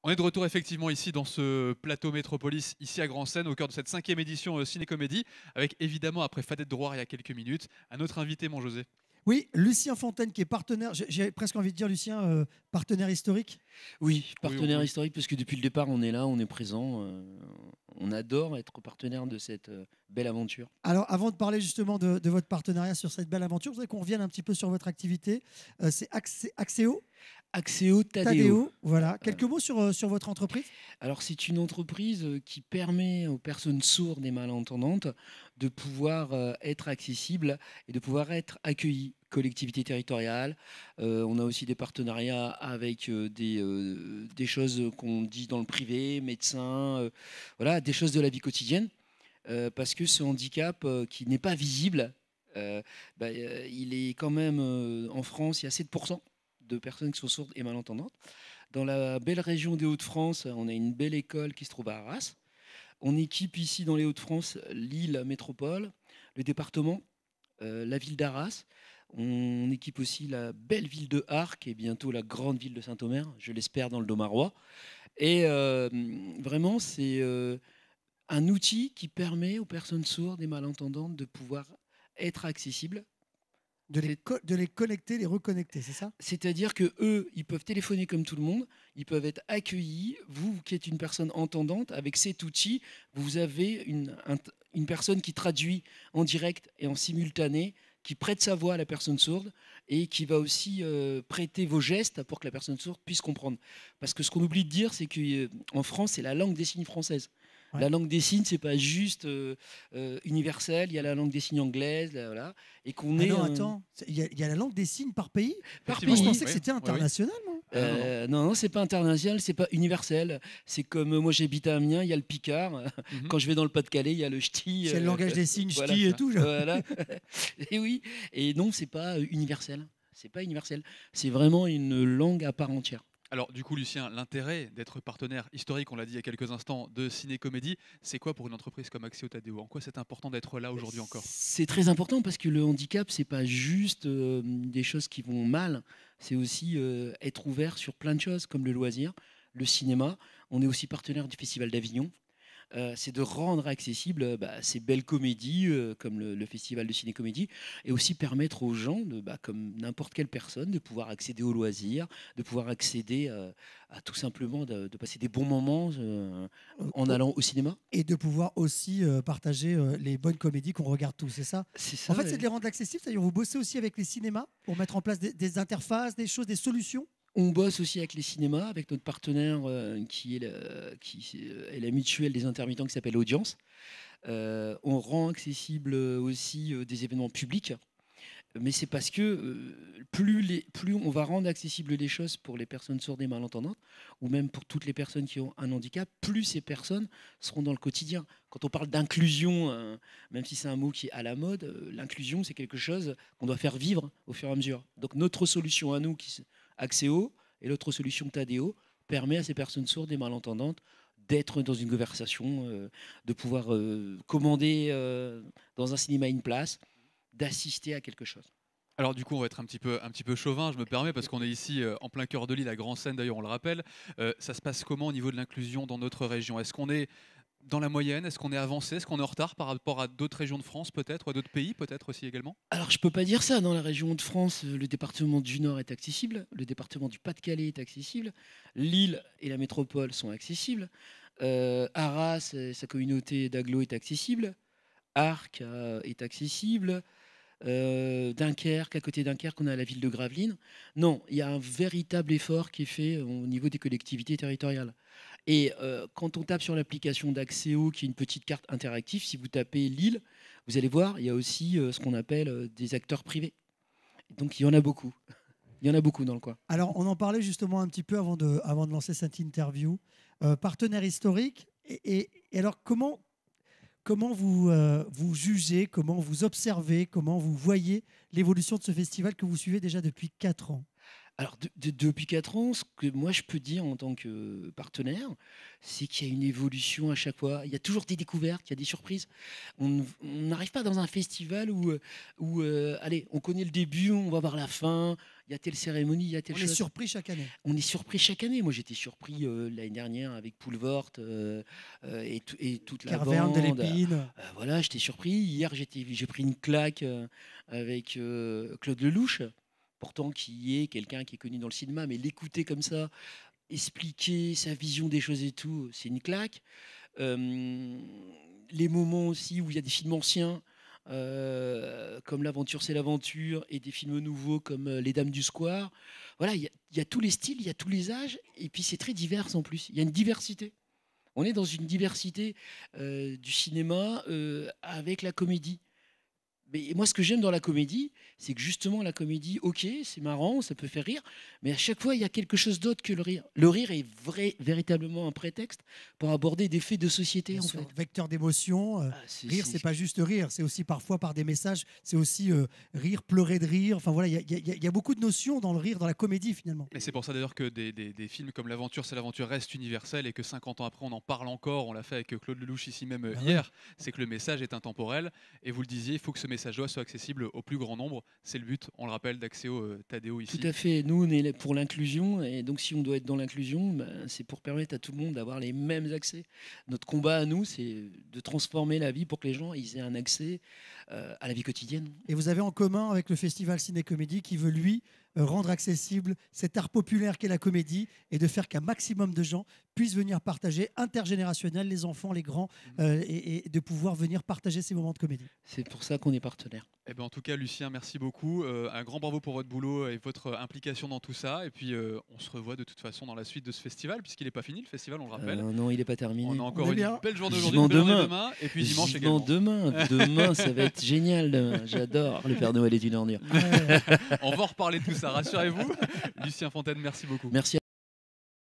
On est de retour effectivement ici dans ce plateau Métropolis, ici à Grand Seine, au cœur de cette 5e édition Ciné-Comédie, avec évidemment, après Fadette Drouard il y a quelques minutes, un autre invité, mon José. Oui, Lucien Fontaine qui est partenaire, j'ai presque envie de dire Lucien, partenaire historique. Oui, Oui, on partenaire peut. historique, parce que depuis le départ, on est là, on est présent. On adore être partenaire de cette belle aventure. Alors avant de parler justement de votre partenariat sur cette belle aventure, je voudrais qu'on revienne un petit peu sur votre activité. C'est Axéo Axéo Tadeo. Tadeo, voilà. Quelques mots sur votre entreprise. Alors, c'est une entreprise qui permet aux personnes sourdes et malentendantes de pouvoir être accessibles et de pouvoir être accueillies. Collectivités territoriales. On a aussi des partenariats avec des choses qu'on dit dans le privé, médecins, voilà, des choses de la vie quotidienne. Parce que ce handicap qui n'est pas visible, il est quand même en France, il y a 7% de personnes qui sont sourdes et malentendantes. Dans la belle région des Hauts-de-France, on a une belle école qui se trouve à Arras. On équipe ici dans les Hauts-de-France l'île métropole, le département, la ville d'Arras. On équipe aussi la belle ville de Arques et bientôt la grande ville de Saint-Omer, je l'espère dans le Domarois. Et vraiment, c'est un outil qui permet aux personnes sourdes et malentendantes de pouvoir être accessibles. De les connecter, les reconnecter, c'est ça? C'est-à-dire que eux, ils peuvent téléphoner comme tout le monde, ils peuvent être accueillis. Vous, qui êtes une personne entendante, avec cet outil, vous avez une personne qui traduit en direct et en simultané, qui prête sa voix à la personne sourde et qui va aussi prêter vos gestes pour que la personne sourde puisse comprendre. Parce que ce qu'on oublie de dire, c'est qu'en France, c'est la langue des signes française. Ouais. La langue des signes, c'est pas juste universel. Il y a la langue des signes anglaise, là, voilà, et qu'on est. Non, attends, il y a la langue des signes par pays. Par Effectivement, Moi, je pays. pensais que c'était international, non? Non, c'est pas international, c'est pas universel. C'est comme moi, j'habite à Amiens, il y a le Picard. Mhm. Quand je vais dans le Pas-de-Calais, il y a le ch'ti. C'est le langage des signes, voilà, ch'ti et tout. Voilà. Et oui. Et non, c'est pas universel. C'est pas universel. C'est vraiment une langue à part entière. Alors du coup, Lucien, l'intérêt d'être partenaire historique, on l'a dit il y a quelques instants, de Ciné-Comédie, c'est quoi pour une entreprise comme Axéo Tadeo? En quoi c'est important d'être là aujourd'hui encore? C'est très important parce que le handicap, c'est pas juste des choses qui vont mal, c'est aussi être ouvert sur plein de choses comme le loisir, le cinéma. On est aussi partenaire du Festival d'Avignon. C'est de rendre accessibles ces belles comédies comme le Festival de Ciné-Comédie et aussi permettre aux gens, comme n'importe quelle personne, de pouvoir accéder aux loisirs, de pouvoir accéder à tout simplement de passer des bons moments en allant au cinéma. Et de pouvoir aussi partager les bonnes comédies qu'on regarde tous, c'est ça? C'est ça. En fait, c'est de les rendre accessibles. C'est-à-dire, vous bossez aussi avec les cinémas pour mettre en place des interfaces, des choses, des solutions. On bosse aussi avec les cinémas, avec notre partenaire qui est la mutuelle des intermittents qui s'appelle Audience. On rend accessible aussi des événements publics. Mais c'est parce que plus on va rendre accessible les choses pour les personnes sourdes et malentendantes, ou même pour toutes les personnes qui ont un handicap, plus ces personnes seront dans le quotidien. Quand on parle d'inclusion, même si c'est un mot qui est à la mode, l'inclusion, c'est quelque chose qu'on doit faire vivre au fur et à mesure. Donc notre solution à nous, Axéo, et l'autre solution Tadeo, permet à ces personnes sourdes et malentendantes d'être dans une conversation, de pouvoir commander dans un cinéma une place, d'assister à quelque chose. Alors du coup, on va être un petit peu chauvin, je me permets, parce qu'on est ici en plein cœur de l'île, à Grand Seine d'ailleurs, on le rappelle. Ça se passe comment au niveau de l'inclusion dans notre région? Est-ce qu'on est dans la moyenne? Est-ce qu'on est avancé? Est-ce qu'on est en retard par rapport à d'autres régions de France peut-être, ou à d'autres pays peut-être aussi également? Alors je peux pas dire ça. Dans la région de France, le département du Nord est accessible, le département du Pas-de-Calais est accessible, l'île et la métropole sont accessibles, Arras, sa communauté d'agglo est accessible, Arques est accessible. Dunkerque, à côté de Dunkerque, on a la ville de Gravelines. Non, il y a un véritable effort qui est fait au niveau des collectivités territoriales. Et quand on tape sur l'application d'Axéo, qui est une petite carte interactive, si vous tapez Lille, vous allez voir, il y a aussi ce qu'on appelle des acteurs privés. Donc il y en a beaucoup. Il y en a beaucoup dans le coin. Alors, on en parlait justement un petit peu avant de lancer cette interview. Partenaire historique. Et alors, comment vous jugez, comment vous observez, comment vous voyez l'évolution de ce festival que vous suivez déjà depuis 4 ans? Alors, depuis 4 ans, ce que moi je peux dire en tant que partenaire, c'est qu'il y a une évolution à chaque fois. Il y a toujours des découvertes, il y a des surprises. On n'arrive pas dans un festival où, allez, on connaît le début, on va voir la fin, il y a telle cérémonie, il y a telle On est chose. surpris chaque année. On est surpris chaque année. Moi, j'étais surpris l'année dernière avec Poulvort et toute la Carverne de bande. l'Épine. Voilà, j'étais surpris. Hier, j'ai pris une claque avec Claude Lelouch, pourtant qui est quelqu'un qui est connu dans le cinéma, mais l'écouter comme ça, expliquer sa vision des choses et tout, c'est une claque. Les moments aussi où il y a des films anciens, comme L'aventure c'est l'aventure, et des films nouveaux comme Les Dames du Square. Voilà, il y a tous les styles, il y a tous les âges, et puis c'est très divers en plus. Il y a une diversité. On est dans une diversité du cinéma avec la comédie. Mais moi, ce que j'aime dans la comédie, c'est que justement, la comédie, ok, c'est marrant, ça peut faire rire, mais à chaque fois, il y a quelque chose d'autre que le rire. Le rire est véritablement un prétexte pour aborder des faits de société, Bien en sûr, fait. vecteur d'émotion. Rire, c'est pas juste rire, c'est aussi parfois par des messages, c'est aussi rire, pleurer de rire. Enfin voilà, il y a beaucoup de notions dans le rire, dans la comédie finalement. Et c'est pour ça d'ailleurs que des films comme L'aventure, c'est l'aventure restent universels et que 50 ans après, on en parle encore. On l'a fait avec Claude Lelouch ici même hier. C'est que le message est intemporel. Et vous le disiez, il faut que ce message-là soit accessible au plus grand nombre. C'est le but, on le rappelle, d'Axéo Tadeo ici. Tout à fait. Nous, on est là pour l'inclusion. Et donc, si on doit être dans l'inclusion, c'est pour permettre à tout le monde d'avoir les mêmes accès. Notre combat à nous, c'est de transformer la vie pour que les gens ils aient un accès à la vie quotidienne. Et vous avez en commun avec le Festival Ciné-Comédie qui veut, lui, rendre accessible cet art populaire qu'est la comédie et de faire qu'un maximum de gens puissent venir partager, intergénérationnel, les enfants, les grands, et de pouvoir venir partager ces moments de comédie. C'est pour ça qu'on est partenaire. Eh ben, en tout cas, Lucien, merci beaucoup. Un grand bravo pour votre boulot et votre implication dans tout ça. Et puis, on se revoit de toute façon dans la suite de ce festival, puisqu'il n'est pas fini, le festival, on le rappelle. Non, il n'est pas terminé. On a encore une belle journée aujourd'hui, Vivement une belle journée demain. demain, et puis dimanche Vivement également. demain, ça va être génial. Demain. J'adore. Le Père Noël est une ornure. On va en reparler de tout ça, rassurez-vous. Lucien Fontaine, merci beaucoup. Merci.